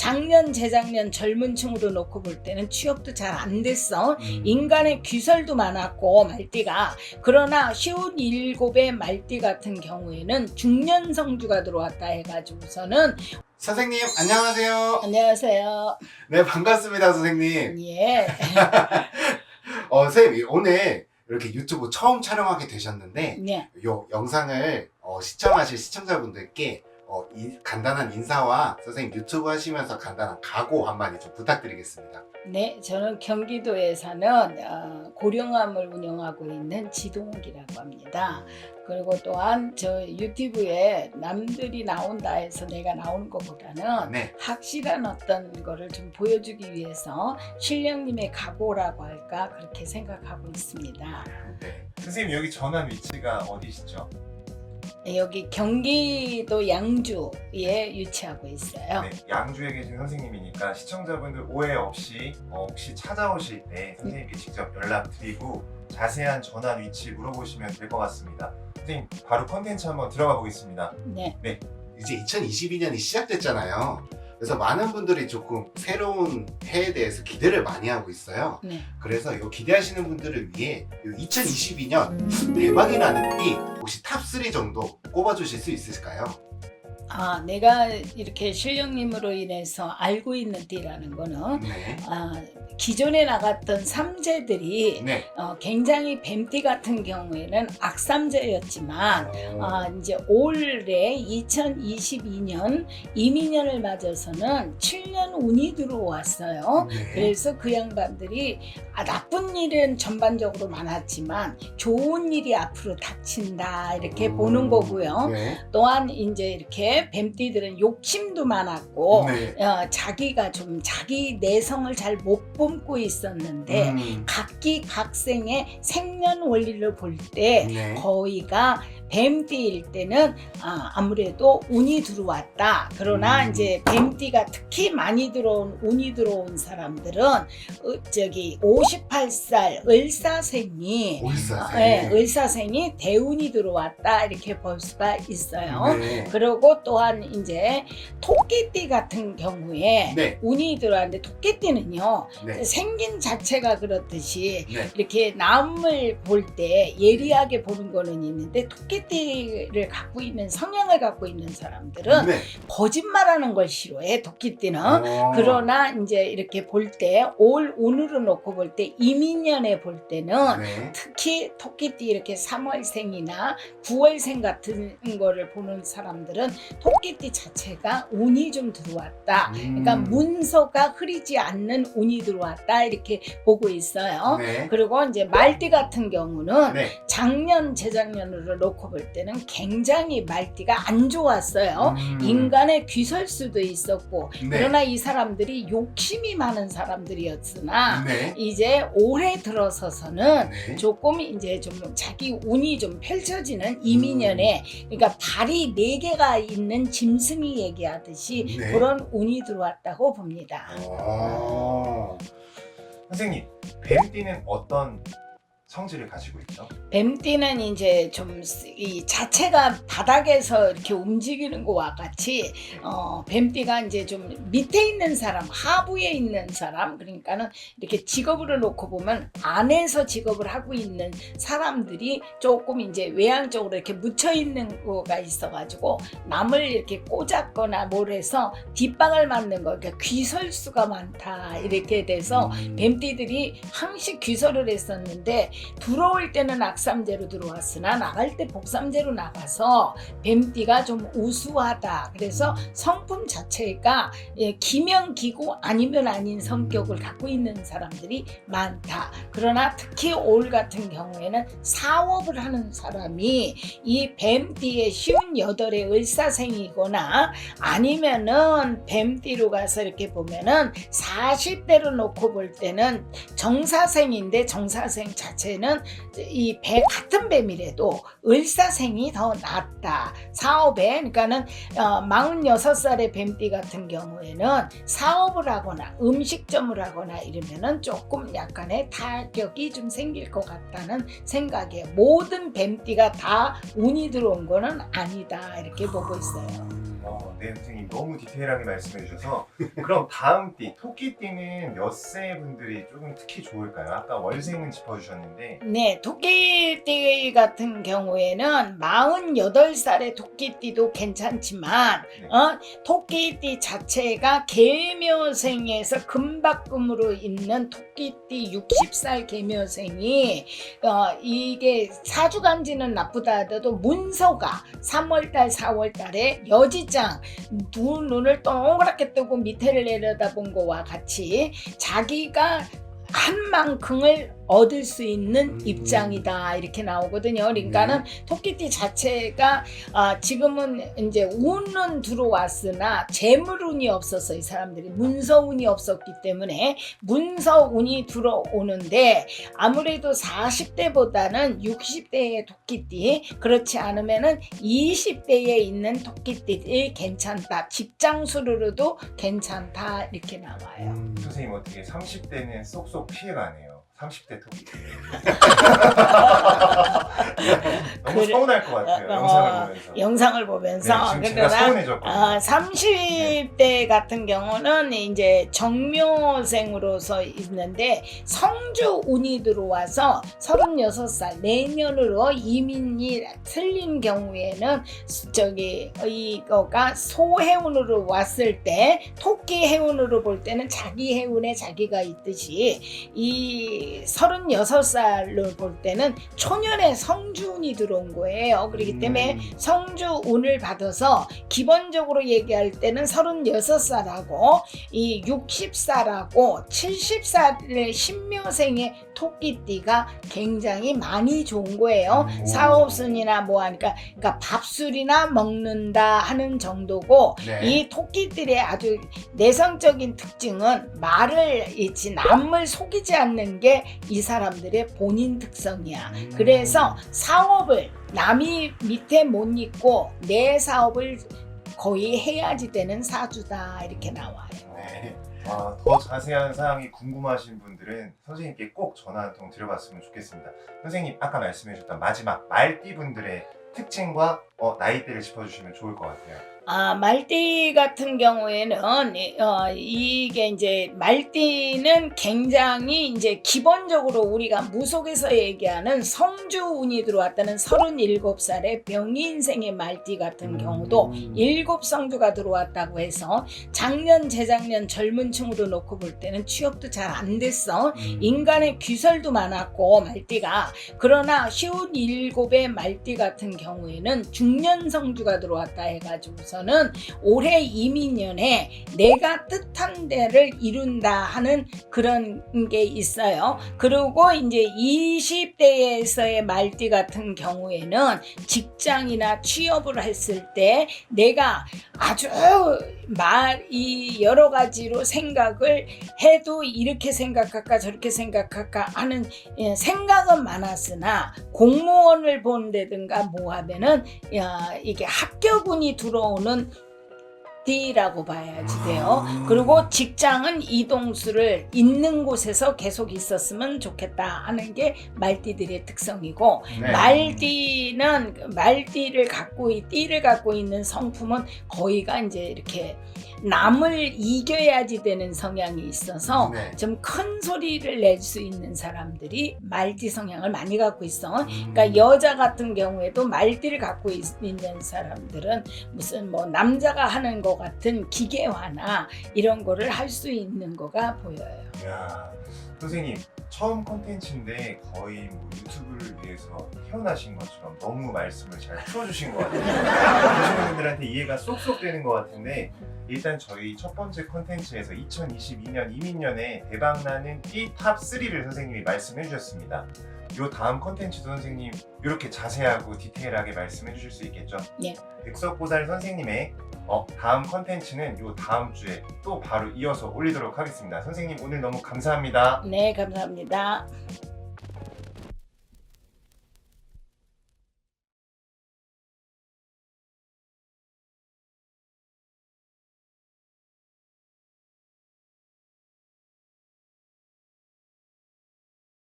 작년, 재작년 젊은 층으로 놓고 볼 때는 취업도 잘 안 됐어. 인간의 귀설도 많았고 말띠가. 그러나 57의 말띠 같은 경우에는 중년 성주가 들어왔다 해가지고서는 선생님 안녕하세요. 안녕하세요. 네, 반갑습니다 선생님. 예. 선생님 오늘 이렇게 유튜브 처음 촬영하게 되셨는데 네. 이 영상을 시청하실 시청자분들께 간단한 인사와 선생님 유튜브 하시면서 간단한 각오 한마디 좀 부탁드리겠습니다. 네, 저는 경기도에 사는 고령암을 운영하고 있는 지동욱이라고 합니다. 그리고 또한 저 유튜브에 남들이 나온다 해서 내가 나오는 것보다는 네. 확실한 어떤 거를 좀 보여주기 위해서 신령님의 각오라고 할까 그렇게 생각하고 있습니다. 네. 선생님 여기 전환 위치가 어디시죠? 여기 경기도 양주에 위치하고 있어요. 네, 양주에 계신 선생님이니까 시청자분들 오해 없이 혹시 찾아오실 때 선생님께 직접 연락드리고 자세한 전환 위치 물어보시면 될 것 같습니다. 선생님 바로 컨텐츠 한번 들어가 보겠습니다. 네. 이제 2022년이 시작됐잖아요. 그래서 많은 분들이 조금 새로운 해에 대해서 기대를 많이 하고 있어요. 네. 그래서 이 기대하시는 분들을 위해 2022년 대박이 나는 띠 혹시 탑3 정도 꼽아주실 수 있을까요? 내가 이렇게 신령님으로 인해서 알고 있는 띠라는 거는 네. 기존에 나갔던 삼재들이 네. 굉장히 뱀띠 같은 경우에는 악삼재였지만 이제 올해 2022년 이민년을 맞아서는 7년 운이 들어왔어요. 네. 그래서 그 양반들이 나쁜 일은 전반적으로 많았지만 좋은 일이 앞으로 닥친다 이렇게 보는 거고요. 네. 또한 이제 이렇게 뱀띠들은 욕심도 많았고 네. 자기가 좀 자기 내성을 잘 못 뿜고 있었는데 각기각생의 생년 원리를 볼 때 네. 거의가 뱀띠일 때는 아무래도 운이 들어왔다. 그러나 이제 뱀띠가 특히 많이 들어온 운이 들어온 사람들은 58살 을사생이 을사생이 대운이 들어왔다 이렇게 볼 수가 있어요. 네. 그리고 또한 이제 토끼띠 같은 경우에 네. 운이 들어왔는데 토끼띠는요 네. 생긴 자체가 그렇듯이 네. 이렇게 남을 볼 때 예리하게 보는 거는 있는데 토끼띠를 갖고 있는 성향을 갖고 있는 사람들은 네. 거짓말하는 걸 싫어해 토끼띠는. 그러나 이제 이렇게 볼 때 오늘로 놓고 볼 때 이민년에 볼 때는 네. 특히 토끼띠 이렇게 3월생이나 9월생 같은 거를 보는 사람들은 토끼띠 자체가 운이 좀 들어왔다. 그러니까 문서가 흐리지 않는 운이 들어왔다 이렇게 보고 있어요. 네. 그리고 이제 말띠 같은 경우는 네. 작년 재작년으로 놓고 볼 때는 굉장히 말띠가 안 좋았어요. 음. 인간의 귀설수도 있었고 네. 그러나 이 사람들이 욕심이 많은 사람들이었으나 네. 이제 올해 들어서서는 네. 조금 이제 좀 자기 운이 좀 펼쳐지는 이민년에 그러니까 발이 4개가 있는 짐승이 얘기하듯이 네. 그런 운이 들어왔다고 봅니다. 선생님 뱀띠는 어떤 성질을 가지고 있죠? 뱀띠는 이제 좀 이 자체가 바닥에서 이렇게 움직이는 거와 같이 뱀띠가 이제 좀 밑에 있는 사람, 하부에 있는 사람, 그러니까는 이렇게 직업으로 놓고 보면 안에서 직업을 하고 있는 사람들이 조금 이제 외향적으로 이렇게 묻혀 있는 거가 있어가지고 남을 이렇게 꼬잡거나 뭘 해서 뒷방을 맞는 거, 그러니까 귀설수가 많다 이렇게 돼서 뱀띠들이 항시 귀설을 했었는데 들어올 때는 악삼재로 들어왔으나 나갈 때 복삼재로 나가서 뱀띠가 좀 우수하다. 그래서 성품 자체가 기면 기고 아니면 아닌 성격을 갖고 있는 사람들이 많다. 그러나 특히 올 같은 경우에는 사업을 하는 사람이 이 뱀띠의 58의 을사생이거나 아니면은 뱀띠로 가서 이렇게 보면은 40대로 놓고 볼 때는 정사생인데 정사생 자체는 이 같은 뱀이라도 을사생이 더 낫다. 사업에 그러니까는 46살의 뱀띠 같은 경우에는 사업을 하거나 음식점을 하거나 이러면은 조금 약간의 타격이 좀 생길 것 같다는 생각이에요. 모든 뱀띠가 다 운이 들어온 거는 아니다 이렇게 보고 있어요. 네, 선생님 너무 디테일하게 말씀해 주셔서 그럼 다음 띠, 토끼띠는 몇 세 분들이 조금 특히 좋을까요? 아까 월생은 짚어주셨는데 네, 토끼띠 같은 경우에는 48살의 토끼띠도 괜찮지만 네. 토끼띠 자체가 계묘생에서 금박금으로 있는 토끼띠 60살 계묘생이 이게 사주간지는 나쁘다 하더라도 문서가 3월달 4월달에 여지장 두 눈을 동그랗게 뜨고 밑에를 내려다본 거와 같이 자기가 한 만큼을 얻을 수 있는 입장이다 이렇게 나오거든요. 그러니까는 토끼띠 자체가 지금은 이제 운은 들어왔으나 재물운이 없어서 이 사람들이 문서운이 없었기 때문에 문서운이 들어오는데 아무래도 40대보다는 60대의 토끼띠 그렇지 않으면은 20대에 있는 토끼띠 괜찮다. 직장수로도 괜찮다 이렇게 나와요. 선생님 어떻게 30대는 쏙쏙 피해가네요. 30대 토끼. 너무 그래. 서운할 것 같아요. 영상을 보면서. 영상을 보면서 네, 지금 제가 서운해졌거든요. 30대 같은 경우는 이제 정묘생으로서 있는데 성주 운이 들어와서 36살 내년으로 이민이 틀린 경우에는 이거가 소해운으로 왔을 때 토끼 해운으로 볼 때는 자기 해운에 자기가 있듯이 이 36살로 볼 때는 초년에 성주운이 들어온 거예요. 그렇기 때문에 성주운을 받아서 기본적으로 얘기할 때는 36살하고 이 60살하고 70살의 신묘생의 토끼띠가 굉장히 많이 좋은 거예요. 사업순이나 뭐 하니까 그러니까 밥술이나 먹는다 하는 정도고 네. 이 토끼들의 아주 내성적인 특징은 말을 잃지 남을 속이지 않는 게 이 사람들의 본인 특성이야. 그래서 사업을 남이 밑에 못 있고 내 사업을 거의 해야지 되는 사주다 이렇게 나와요. 네. 더 자세한 사항이 궁금하신 분들은 선생님께 꼭 전화 한 통 드려봤으면 좋겠습니다. 선생님 아까 말씀해 주셨던 마지막 말띠 분들의 특징과 나이대를 짚어주시면 좋을 것 같아요. 말띠 같은 경우에는 이게 이제 말띠는 굉장히 이제 기본적으로 우리가 무속에서 얘기하는 성주운이 들어왔다는 37살의 병인생의 말띠 같은 경우도 7성주가 들어왔다고 해서 작년 재작년 젊은 층으로 놓고 볼 때는 취업도 잘 안 됐어. 인간의 귀설도 많았고 말띠가 그러나 쉬운 7의 말띠 같은 경우에는 중년성주가 들어왔다 해가지고서는 올해 이민년에 내가 뜻한 데를 이룬다 하는 그런 게 있어요. 그리고 이제 20대에서의 말띠 같은 경우에는 직장이나 취업을 했을 때 내가 아주 이 여러 가지로 생각을 해도 이렇게 생각할까 저렇게 생각할까 하는 생각은 많았으나 공무원을 본다든가 뭐 하면은 이게 합격운이 들어오는 띠라고 봐야지 돼요. 그리고 직장은 이동수를 있는 곳에서 계속 있었으면 좋겠다 하는 게 말띠들의 특성이고 네. 말띠를 갖고 띠를 갖고 있는 성품은 거의가 이제 이렇게 남을 이겨야지 되는 성향이 있어서 네. 좀 큰 소리를 낼 수 있는 사람들이 말띠 성향을 많이 갖고 있어. 그러니까 여자 같은 경우에도 말띠를 갖고 있는 사람들은 무슨 뭐 남자가 하는 것 같은 기계화나 이런 거를 할 수 있는 거가 보여요. 이야, 선생님 처음 콘텐츠인데 거의 뭐 유튜브를 위해서 태어나신 것처럼 너무 말씀을 잘 풀어주신 것 같아요. 보시는 분들한테 이해가 쏙쏙 되는 것 같은데 일단 저희 첫 번째 콘텐츠에서 2022년 이민년에 대박나는 띠탑 3를 선생님이 말씀해 주셨습니다. 요 다음 콘텐츠도 선생님 이렇게 자세하고 디테일하게 말씀해 주실 수 있겠죠? 네. 백석보살 선생님의 다음 콘텐츠는 요 다음 주에 또 바로 이어서 올리도록 하겠습니다. 선생님 오늘 너무 감사합니다. 네, 감사합니다.